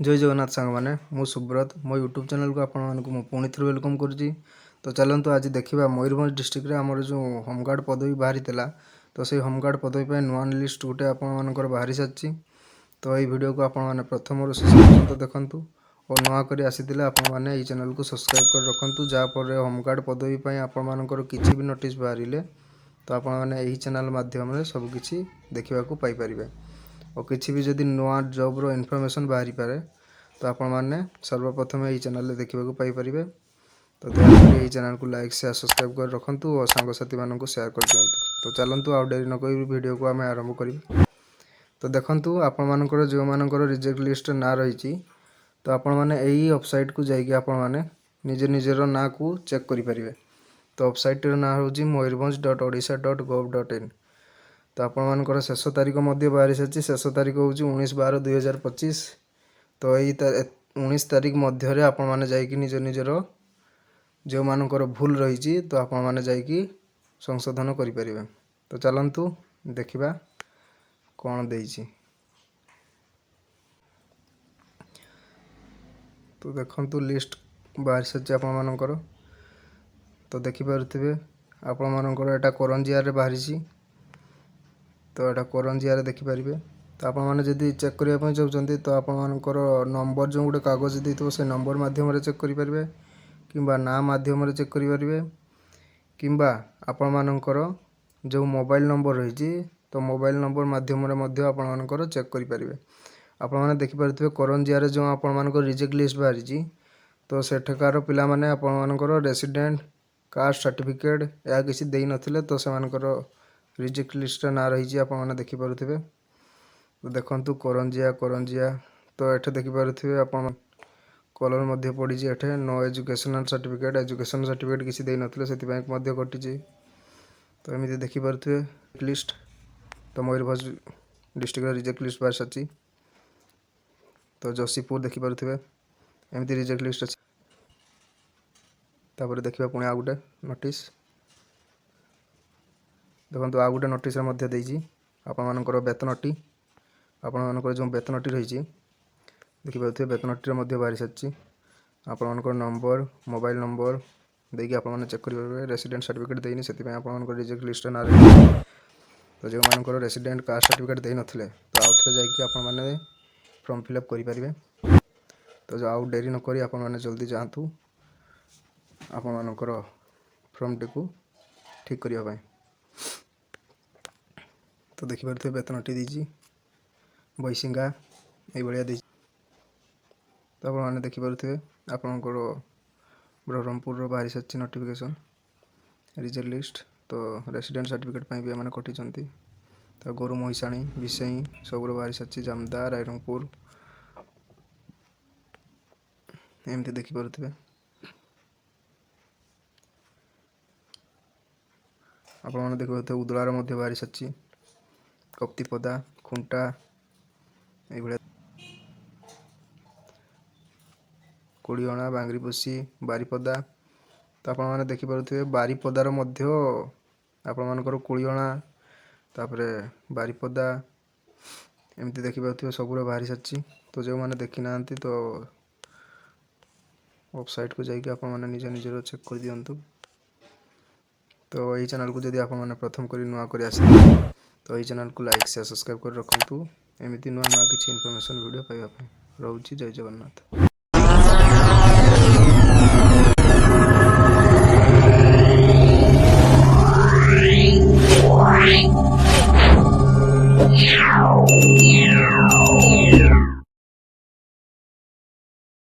जय जगन्नाथ सांग मैंने मु सुब्रत मो यूट्यूब चैनल को आपण पुणी थ्रू वेलकम करुँची। तो चलतु आज देखा मयूरभंज डिस्ट्रिक्ट रे आमर जो होमगार्ड पदवी बाहरी तो से होमगार्ड पदवी पर नुआ लिस्ट गोटे आपर बाहरी सारी। तो ये वीडियो को आपण प्रथम शेष पर्यंत देखूँ और नुआ कर आसी आपने ये चैनल को सब्सक्राइब कर रखु जहाँफल होमगार्ड पदवी आपर किसी भी नोटिस बाहर तो आपने चैनल माध्यम सबकि देखा पाइपर और किसी भी जदि नुआ जॉब रो इनफॉरमेशन बाहरी पारे तो आपण मैंने सर्वप्रथम यही चैनल देखा पाइपर। तो दयाकोरी यही चैनल को लाइक शेयर सब्सक्राइब कर रखु और सांगसाथी मानक शेयर कर दिंतु। तो चलतु आउ डेरी नक वीडियो को आम आरंभ करिबा। तो देखंतु आपण मानकर जो मानकर रिजेक्ट लिस्ट ना रही तो आपण मैंने यही वेबसाइट को जाइए आपण मैंने निज निजर ना को चेक करें। तो वेबसाइट ना हूँ moyurbhanj.odisha.gov.in। तो आपण मानकर शेष तारीख बाहरी सारी शेष तारीख हूँ 19/12/2025। तो यही 19 तारीख मध्य आपण मैंने जाइए निज निजर जो मानकर भूल रही तो आपण मैंने जाइए संशोधन करें। तो चलतु देखा कौन देइछि। तो देखंतु लिस्ट बाहर सारी आपण मानकर तो देखिपे आपण मानकर एटा करंजिया रे बाहरी। तो यहाँ करंजिया देखिपारे। तो आप मैंने चेक करने चाहते तो आप नंबर जो गोटे कागज देते से नंबर मध्यम चेक करेंगे कि ना मध्यम चेक करेंगे कि आपण मानकर जो मोबाइल नंबर रही तो मोबाइल नंबर मध्यम आप चेक करेंगे। आप मैंने देखिपे करंजिया जो आप रिजेक्ट लिस्ट बाहरी तो सेठकार पिला माने आपणकर रेसिडेंट कास्ट सर्टिफिकेट या किसी दे नथिले तो से रिजेक्ट लिस्ट ना रही आपने देखिपे। तो देखंतु करंजिया करंजिया तो ये देखिपे आप कलर मध्य पड़ी एठे no educational certificate education certificate किसी दे नथिले से कटि। तो एमती देखिपे लिस्ट तो मयूरभंज डिस्ट्रिक्ट रिजेक्ट लिस्ट बाहर सारी। तो जसीपुर देखिपे एमती रिजेक्ट लिस्ट अच्छी। तापर देखा पुणी आ गोटे नोटिस देखो आ गोटे नोटिस आपणकर वेतनटी आपणकर जो वेतनटी रही देखिए वेतनटी बाहरी सारी। आपणकर नंबर मोबाइल नंबर देखिए आप चेक करेंगे रेसिडेंट सर्टिफिकेट देनी से रिजेक्ट लिस्ट ना रही। तो जो मानकर रेसिडेंट कास्ट सर्टिफिकेट दे नथिले तो आउ थे जाइए फॉर्म फिलअप करेंगे। तो जो आउ डेरी नक आपने जल्दी जातु आपणकर फॉर्म टी को ठीक करने। तो देखिपे वेतनटी देजी बैसिंगा ये दे। तो आपने देखिपे आपणकर ब्रह्मपुर बाहरी सारी नोटिफिकेशन रिजेक्ट लिस्ट। तो रेसिडेंट सर्टिफिकेट भी एम कटि। तो गोरु महिषाणी विषयी सब बाहरी सारी जामदा रायरंगपुर एमती देखिपे। आपने देखिए उदलार बाहरी सारी कप्तिपदा खुंटा ये कोड़ीअणा बांगरीपोशी बारीपदा। तो आपने देखिपे बारीपदार आपणकर कोड़ीअणा तापर बारीपदा एमती देखिपे सब बाहरी सारी। तो जो मैंने देखी ना तो वेबसाइट को जाइए आपने निज निजर चेक कर दिंतु। तो यही चैनल को जब आपने प्रथम कर नुआ कर आस तो यही चैनल को लाइक शेयर सब्सक्राइब कर रखु एमती नुआ नुआ किसी इनफॉरमेशन वीडियो पाइबा रोची। जय जगन्नाथ।